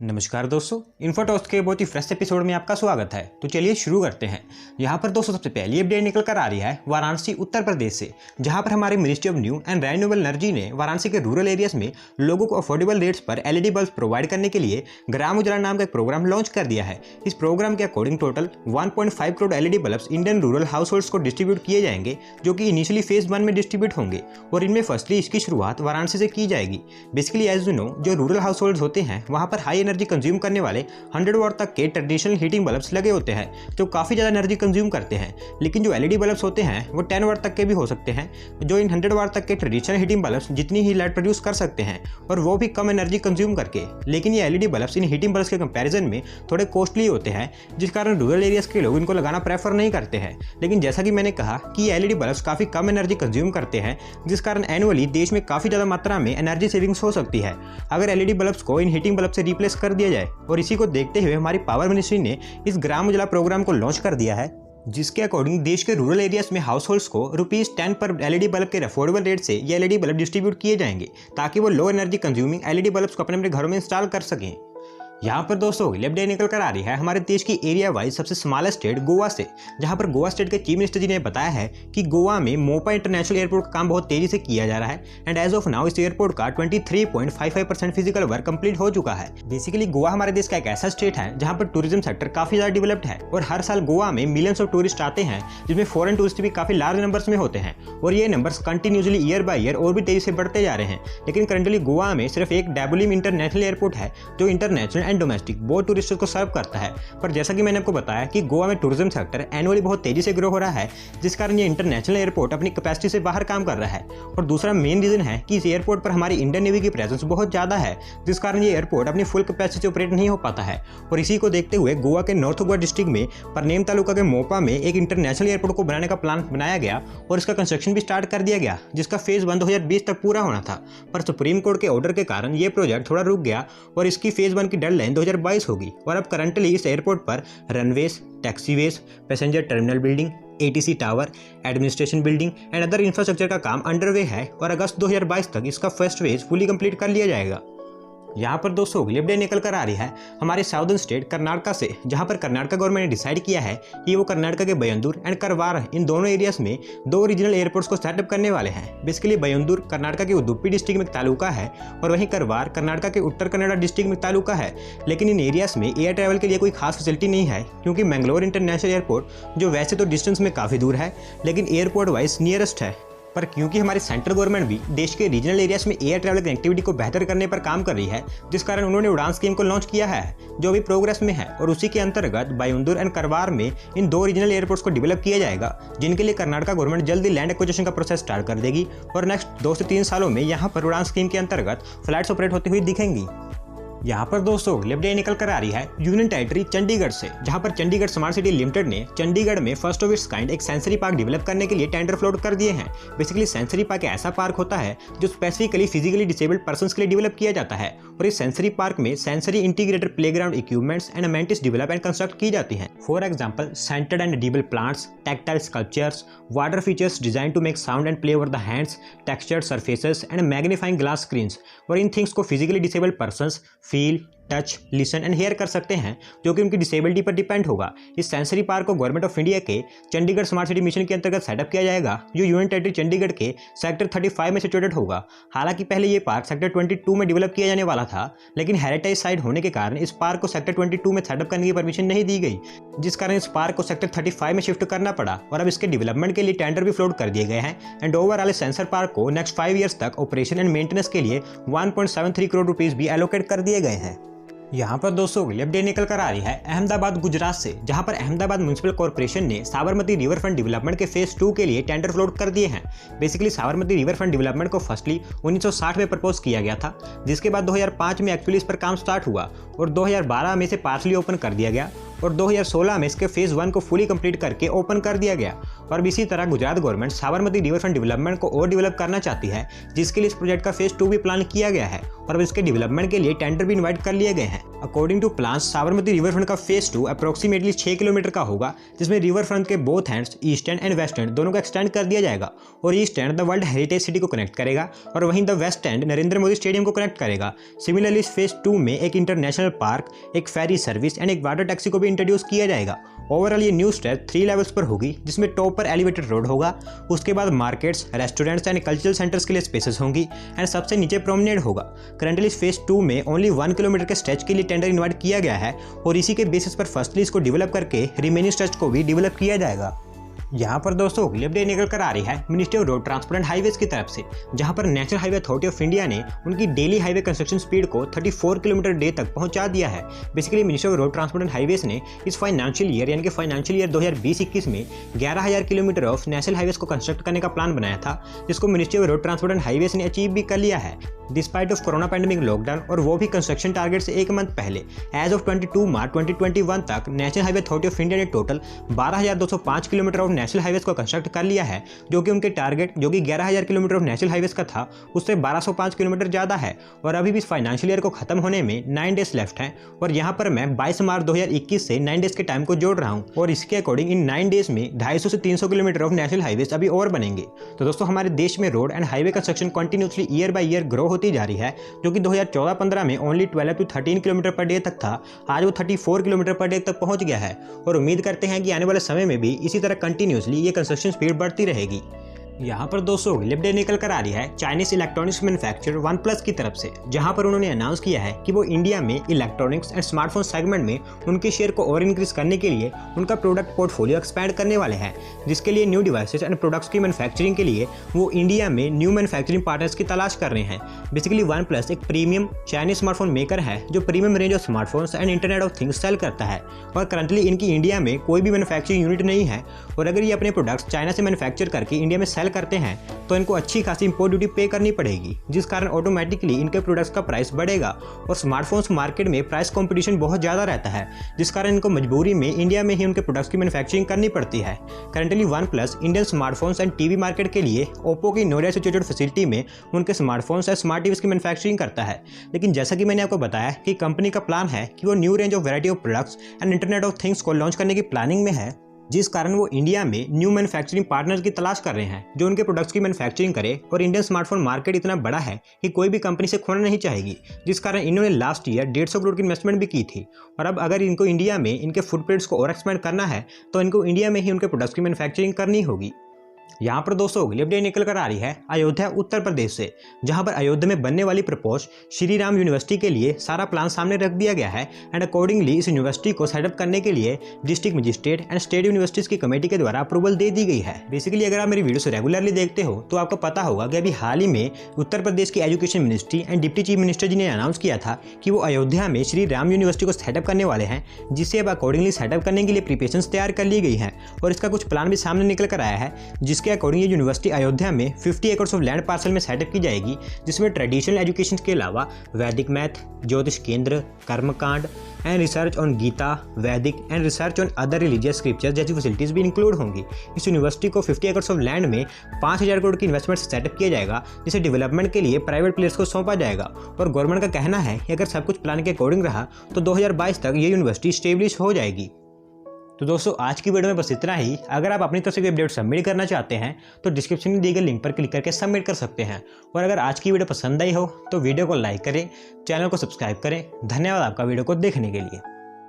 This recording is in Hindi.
नमस्कार दोस्तों, इन्फोटॉक्स के बहुत ही फ्रेश एपिसोड में आपका स्वागत है। तो चलिए शुरू करते हैं। यहाँ पर दोस्तों सबसे पहली अपडेट निकल कर आ रही है वाराणसी उत्तर प्रदेश से, जहाँ पर हमारे ministry of new and renewable energy ने वाराणसी के रूरल एरियाज में लोगों को अफोर्डेबल रेट्स पर एलईडी बल्ब प्रोवाइड करने के लिए ग्राम उजाला नाम का एक प्रोग्राम लॉन्च कर दिया है। इस प्रोग्राम के according total 1.5 crore LED bulb Indian rural house holds को डिस्ट्रीब्यूट किए जाएंगे, जो कि इनिशियली फेज 1 में डिस्ट्रीब्यूट होंगे और इनमें फर्स्टली इसकी शुरुआत वाराणसी से की जाएगी। बेसिकली एज यू नो, जो रूरल हाउस होल्ड्स होते हैं वहाँ पर हाई एनर्जी कंज्यूम करने वाले 100 वाट तक के ट्रेडिशनल हीटिंग बल्ब्स लगे होते हैं, जो काफ़ी ज़्यादा एनर्जी कंज्यूम करते हैं। लेकिन जो एलईडी बल्ब्स होते हैं वो 10 वाट तक के भी हो सकते हैं, जो इन 100 वाट तक के ट्रेडिशनल हीटिंग बल्ब्स जितनी ही लाइट प्रोड्यूस कर सकते हैं, और वो भी कम एनर्जी कंज्यूम करके। लेकिन ये एलईडी बल्ब्स इन हीटिंग बल्ब्स के कंपैरिजन में थोड़े कॉस्टली होते हैं, जिस कारण रूरल एरियाज के लोग इनको लगाना प्रेफर नहीं करते हैं। लेकिन जैसा कि मैंने कहा कि ये एलईडी बल्ब्स काफ़ी कम एनर्जी कंज्यूम करते हैं, जिस कारण एनुअली देश में काफ़ी ज़्यादा मात्रा में एनर्जी सेविंग्स हो सकती है अगर एलईडी बल्ब्स को इन हीटिंग बल्ब से रिप्लेस कर दिया जाए। और इसी को देखते हुए हमारी पावर मिनिस्ट्री ने इस ग्राम उजाला प्रोग्राम को लॉन्च कर दिया है, जिसके अकॉर्डिंग देश के रूरल एरियाज में हाउस होल्ड्स को ₹10 पर एलईडी बल्ब के अफोर्डेबल रेट से ये एलईडी बल्ब डिस्ट्रीब्यूट किए जाएंगे, ताकि वो low energy consuming LED bulbs को अपने घरों में इंस्टॉल कर सकें। यहाँ पर दोस्तों अगली अपडेट निकल कर आ रही है हमारे देश की एरिया वाइज सबसे स्मॉलेस्ट स्टेट गोवा से, जहाँ पर गोवा स्टेट के चीफ मिनिस्टर जी ने बताया है कि गोवा में मोपा इंटरनेशनल एयरपोर्ट का काम बहुत तेजी से किया जा रहा है एंड एज ऑफ नाउ इस एयरपोर्ट का 23.55% फिजिकल वर्क कंप्लीट हो चुका है। बेसिकली गोवा हमारे देश का एक ऐसा स्टेट है जहाँ पर टूरिज्म सेक्टर काफी ज्यादा डेवलप्ड है और हर साल गोवा में मिलियंस ऑफ टूरिस्ट आते हैं, जिसमें फॉरेन टूरिस्ट भी काफी लार्ज नंबर्स में होते हैं और ये numbers continuously year by year और भी तेजी से बढ़ते जा रहे हैं। लेकिन करंटली गोवा में सिर्फ एक डैबुलिम इंटरनेशनल एयरपोर्ट है जो इंटरनेशनल एंड डोमेस्टिक बहुत टूरिस्टों को सर्व करता है। पर जैसा कि मैंने आपको बताया कि गोवा में टूरिज्म सेक्टर एनुअली बहुत तेजी से ग्रो हो रहा है, जिस कारण ये इंटरनेशनल एयरपोर्ट अपनी कैपेसिटी से बाहर काम कर रहा है। और दूसरा मेन रीजन है कि इस एयरपोर्ट पर हमारी इंडियन नेवी की प्रेजेंस बहुत ज़्यादा है, जिस कारण ये एयरपोर्ट अपनी फुल कैपेसिटी से ऑपरेट नहीं हो पाता है। और इसी को देखते हुए गोवा के नॉर्थ गोवा डिस्ट्रिक्ट में परनेम तालुका के मोपा में एक इंटरनेशनल एयरपोर्ट को बनाने का प्लान बनाया गया और इसका कंस्ट्रक्शन भी स्टार्ट कर दिया गया, जिसका फेज 1 2020 तक पूरा होना था। पर सुप्रीम कोर्ट के ऑर्डर के कारण ये प्रोजेक्ट थोड़ा रुक गया और इसकी फेज 1 की डेडलाइन 2022 होगी। और अब करंटली इस एयरपोर्ट पर runways, taxiways, passenger terminal building, ATC tower, administration building and other infrastructure का काम अंडरवे है और अगस्त 2022 तक इसका फर्स्ट फेज फुली कंप्लीट कर लिया जाएगा। यहाँ पर दोस्तों अगली अपडेट निकल कर आ रही है हमारे साउदर्न स्टेट कर्नाटका से, जहाँ पर कर्नाटका गवर्नमेंट ने डिसाइड किया है कि वो कर्नाटका के बयंदूर एंड करवार इन दोनों एरियाज में 2 रीजनल एयरपोर्ट्स को सेटअप करने वाले हैं। बेसिकली बयंदूर कर्नाटका के उडुपी डिस्ट्रिक्ट में एक तालुका है और वहीं करवार कर्नाटका के उत्तर कन्नड़ा डिस्ट्रिक्ट में तालुका है। लेकिन इन एरियाज में एयर ट्रैवल के लिए कोई खास फैसिलिटी नहीं है, क्योंकि मैंगलोर इंटरनेशनल एयरपोर्ट जो वैसे तो डिस्टेंस में काफ़ी दूर है लेकिन एयरपोर्ट वाइज नियरेस्ट है। पर क्योंकि हमारी सेंट्रल गवर्नमेंट भी देश के रीजनल एरियाज में एयर ट्रैवल कनेक्टिविटी को बेहतर करने पर काम कर रही है, जिस कारण उन्होंने उड़ान स्कीम को लॉन्च किया है जो अभी प्रोग्रेस में है। और उसी के अंतर्गत बयंदूर एंड करवार में इन 2 रीजनल एयरपोर्ट्स को डेवलप किया जाएगा, जिनके लिए कर्नाटका गवर्नमेंट जल्दी लैंड एक्विजिशन का प्रोसेस स्टार्ट कर देगी और नेक्स्ट 2 से 3 सालों में यहाँ पर उड़ान स्कीम के अंतर्गत फ्लाइट्स ऑपरेट होती हुई दिखेंगी। यहाँ पर दोस्तों अगली अपडेट निकल कर आ रही है यूनियन टेरिटरी चंडीगढ़ से, जहाँ पर चंडीगढ़ स्मार्ट सिटी लिमिटेड ने चंडीगढ़ में फर्स्ट ऑफ इट्स काइंड एक सेंसरी पार्क डेवलप करने के लिए टेंडर फ्लोट कर दिए हैं। बेसिकली सेंसरी पार्क ऐसा पार्क होता है जो स्पेसिफिकली फिजिकली डिसेबल्ड पर्सन्स के लिए डेवलप किया जाता है और इस सेंसरी पार्क में sensory integrated playground equipments and amenities develop and construct की जाती हैं। For example scented and edible plants, tactile sculptures, water features design to make sound and play over the hands, textured surfaces and magnifying glass screens. और इन थिंग्स को physically disabled persons feel, touch, listen and hear कर सकते हैं, जो कि उनकी डिसेबिलिटी पर डिपेंड होगा। इस सेंसरी पार्क को गवर्नमेंट ऑफ इंडिया के चंडीगढ़ स्मार्ट सिटी मिशन के अंतर्गत सेटअप किया जाएगा, जो यूनियन टेरिटरी चंडीगढ़ के सेक्टर 35 में सिचुएटेड होगा। हालांकि पहले ये पार्क सेक्टर 22 में डेवलप किया जाने वाला था, लेकिन हेरिटेज साइट होने के कारण इस पार्क को सेक्टर 22 में सेटअप करने की परमिशन नहीं दी गई, जिस कारण इस पार्क को सेक्टर 35 में शिफ्ट करना पड़ा और अब इसके डेवलपमेंट के लिए टेंडर भी फ्लोट कर दिए गए हैं। एंड ओवरऑल इस सेंसर पार्क को नेक्स्ट 5 ईयर्स तक ऑपरेशन एंड मेंटेनेंस के लिए 1.73 करोड़ रुपीज भी एलोकेट कर दिए गए हैं। यहाँ पर दोस्तों अगली अपडेट निकल कर आ रही है अहमदाबाद गुजरात से, जहाँ पर अहमदाबाद म्युनिसिपल कॉर्पोरेशन ने साबरमती रिवर फ्रंट डेवलपमेंट के फेज 2 के लिए टेंडर फ्लोट कर दिए हैं। Basically Sabarmati river front development को फर्स्टली 1960 में प्रपोज किया गया था, जिसके बाद 2005 में एक्चुअली इस पर काम स्टार्ट हुआ और 2012 में इसे पार्शली ओपन कर दिया गया और 2016 में इसके फेज 1 को फुली कंप्लीट करके ओपन कर दिया गया। और इसी तरह Gujarat government Sabarmati river front development को और डेवलप करना चाहती है, जिसके लिए इस प्रोजेक्ट का फेज 2 भी प्लान किया गया है और अब इसके डेवलपमेंट के लिए टेंडर भी इन्वाइट कर लिए गए हैं। According to plans Sabarmati river front का फेज 2 अप्रोक्सीमेटली 6 किलोमीटर का होगा, जिसमें रिवर फ्रंट के both hands east end west end दोनों को एक्सटेंड कर दिया जाएगा और east end the world heritage city को कनेक्ट करेगा और वहीं the west end Narendra Modi stadium को कनेक्ट करेगा। सिमिलरली इस फेज 2 में एक इंटरनेशनल पार्क, एक फेरी सर्विस एंड एक वाटर टैक्सी को भी इंट्रोड्यूस किया जाएगा। ओवरऑल ये न्यू स्ट्रेच 3 लेवल्स पर होगी, जिसमें टॉप पर एलिवेटेड रोड होगा, उसके बाद markets, restaurants and cultural centres के लिए स्पेसेस होंगी एंड सबसे नीचे प्रोमेनेड होगा। करंटली इस फेज 2 में ओनली 1 किलोमीटर के स्ट्रेच के लिए टेंडर इन्वाइट किया गया है और इसी के बेसिस पर फर्स्टली इसको डेवलप करके रिमेनिंग स्ट्रेच को भी डेवलप किया जाएगा। यहाँ पर दोस्तों अगली अपडेट निकल कर आ रही है ministry of road transport and highways की तरफ से, जहाँ पर national highway authority of India ने उनकी डेली हाईवे कंस्ट्रक्शन स्पीड को 34 किलोमीटर डे तक पहुंचा दिया है। Basically ministry of road transport and highways ने इस फाइनेंशियल ईयर यानी कि फाइनेंशियल ईयर 2020-21 में 11,000 किलोमीटर ऑफ नेशनल हाईवेज को कंस्ट्रक्ट करने का प्लान बनाया था, जिसको ministry of road transport and highways ने अचीव भी कर लिया है despite of corona pandemic lockdown, और वो भी कंस्ट्रक्शन टारगेट से 1 मंथ पहले। एज ऑफ 22 मार्च 2021 तक national highway authority of India ने total 12,205 kilometre of national highways को कंस्ट्रक्ट कर लिया है, जो कि उनके टारगेट जो कि 11,000 किलोमीटर ऑफ नेशनल हाईवेज का था उससे 1,205 किलोमीटर ज़्यादा है। और अभी भी इस फाइनेंशियल ईयर को खत्म होने में 9 डेज लेफ्ट हैं और यहाँ पर मैं 22 मार्च 2021 से 9 डेज के टाइम को जोड़ रहा हूँ और इसके अकॉर्डिंग इन 9 डेज में 250 से 300 किलोमीटर ऑफ नेशनल हाईवेज अभी और बनेंगे। तो दोस्तों हमारे देश में road and highway construction continuously year by year grow होती जा रही है, जो कि 2014-15 में only 12 to 13 kilometre per day तक था, आज वो 34 किलोमीटर पर डे तक पहुंच गया है और उम्मीद करते हैं कि आने वाले समय में भी इसी तरह कंटिन्यूसली ये कंस्ट्रक्शन स्पीड बढ़ती रहेगी। यहाँ पर दोस्तों अगली अपडेट निकल कर आ रही है Chinese electronics manufacturer one plus की तरफ से, जहाँ पर उन्होंने अनाउंस किया है कि वो इंडिया में इलेक्ट्रॉनिक्स एंड स्मार्टफोन सेगमेंट में उनके शेयर को और इंक्रीज करने के लिए उनका प्रोडक्ट पोर्टफोलियो एक्सपैंड करने वाले हैं, जिसके लिए न्यू डिवाइसेस एंड प्रोडक्ट्स की मैन्युफैक्चरिंग के लिए वो इंडिया में न्यू मैन्युफैक्चरिंग पार्टनर्स की तलाश कर रहे हैं। बेसिकली वन प्लस एक प्रीमियम चाइनीज स्मार्टफोन मेकर है जो premium range of smartphones and internet of things sell करता है और करंटली इनकी इंडिया में कोई भी मैन्युफैक्चरिंग यूनिट नहीं है और अगर ये अपने प्रोडक्ट्स चाइना से मैन्युफैक्चर करके इंडिया में सेल करते हैं तो इनको अच्छी खासी इंपोर्ट ड्यूटी पे करनी पड़ेगी, जिस कारण ऑटोमेटिकली इनके प्रोडक्ट्स का प्राइस बढ़ेगा और स्मार्टफोन्स मार्केट में प्राइस कंपटीशन बहुत ज़्यादा रहता है, जिस कारण इनको मजबूरी में इंडिया में ही उनके प्रोडक्ट्स की मैन्युफैक्चरिंग करनी पड़ती है। Currently one plus Indian smartphones and TV market के लिए ओप्पो की नोएडा सिचुएटेड फैसिलिटी में उनके स्मार्टफोन्स और स्मार्ट टीवीज की मैन्युफैक्चरिंग करता है। लेकिन जैसा कि मैंने आपको बताया कि कंपनी का प्लान है कि वो new range of variety of products and internet of things को लॉन्च करने की प्लानिंग में है, जिस कारण वो इंडिया में न्यू मैन्युफैक्चरिंग पार्टनर्स की तलाश कर रहे हैं जो उनके प्रोडक्ट्स की मैन्युफैक्चरिंग करे। और इंडियन स्मार्टफोन मार्केट इतना बड़ा है कि कोई भी कंपनी से खोना नहीं चाहेगी, जिस कारण इन्होंने लास्ट ईयर 150 करोड़ की इन्वेस्टमेंट भी की थी और अब अगर इनको इंडिया में इनके फुटप्रिंट्स को और एक्सपेंड करना है तो इनको इंडिया में ही उनके प्रोडक्ट्स की मैन्युफैक्चरिंग करनी होगी। यहाँ पर दोस्तों अगली अपडेट निकल कर आ रही है अयोध्या उत्तर प्रदेश से, जहाँ पर अयोध्या में बनने वाली प्रपोज श्री राम यूनिवर्सिटी के लिए सारा प्लान सामने रख दिया गया है एंड अकॉर्डिंगली इस यूनिवर्सिटी को सेटअप करने के लिए district magistrate and state universities की कमेटी के द्वारा अप्रूवल दे दी गई है। बेसिकली अगर आप मेरी वीडियो से रेगुलरली देखते हो तो आपको पता होगा कि अभी हाल ही में उत्तर प्रदेश की education ministry and deputy chief minister ji ने अनाउंस किया था कि वो अयोध्या में श्री राम यूनिवर्सिटी को सेटअप करने वाले हैं, जिससे अब अकॉर्डिंगली सेटअप करने के लिए प्रिपरेशंस तैयार कर ली गई हैं और इसका कुछ प्लान भी सामने निकल कर आया है, जिसके अकॉर्डिंग ये यूनिवर्सिटी अयोध्या में 50 एकड़ ऑफ लैंड पार्सल में सेटअप की जाएगी, जिसमें ट्रेडिशनल एजुकेशन के अलावा वैदिक मैथ, ज्योतिष केंद्र, कर्मकांड एंड रिसर्च ऑन गीता, वैदिक and research on other religious scriptures जैसी फैसिलिटीज भी इंक्लूड होंगी। इस यूनिवर्सिटी को 50 एकड़ ऑफ लैंड में 5,000 करोड़ की इन्वेस्टमेंट सेटअप किया जाएगा, जिसे डेवलपमेंट के लिए प्राइवेट प्लेयर्स को सौंपा जाएगा और गवर्नमेंट का कहना है कि अगर सब कुछ प्लान के अकॉर्डिंग रहा तो 2022 तक ये यूनिवर्सिटी स्टेब्लिश हो जाएगी। तो दोस्तों आज की वीडियो में बस इतना ही। अगर आप अपनी तरफ से कोई अपडेट सबमिट करना चाहते हैं तो डिस्क्रिप्शन में दिए गए लिंक पर क्लिक करके सबमिट कर सकते हैं और अगर आज की वीडियो पसंद आई हो तो वीडियो को लाइक करें, चैनल को सब्सक्राइब करें। धन्यवाद आपका वीडियो को देखने के लिए।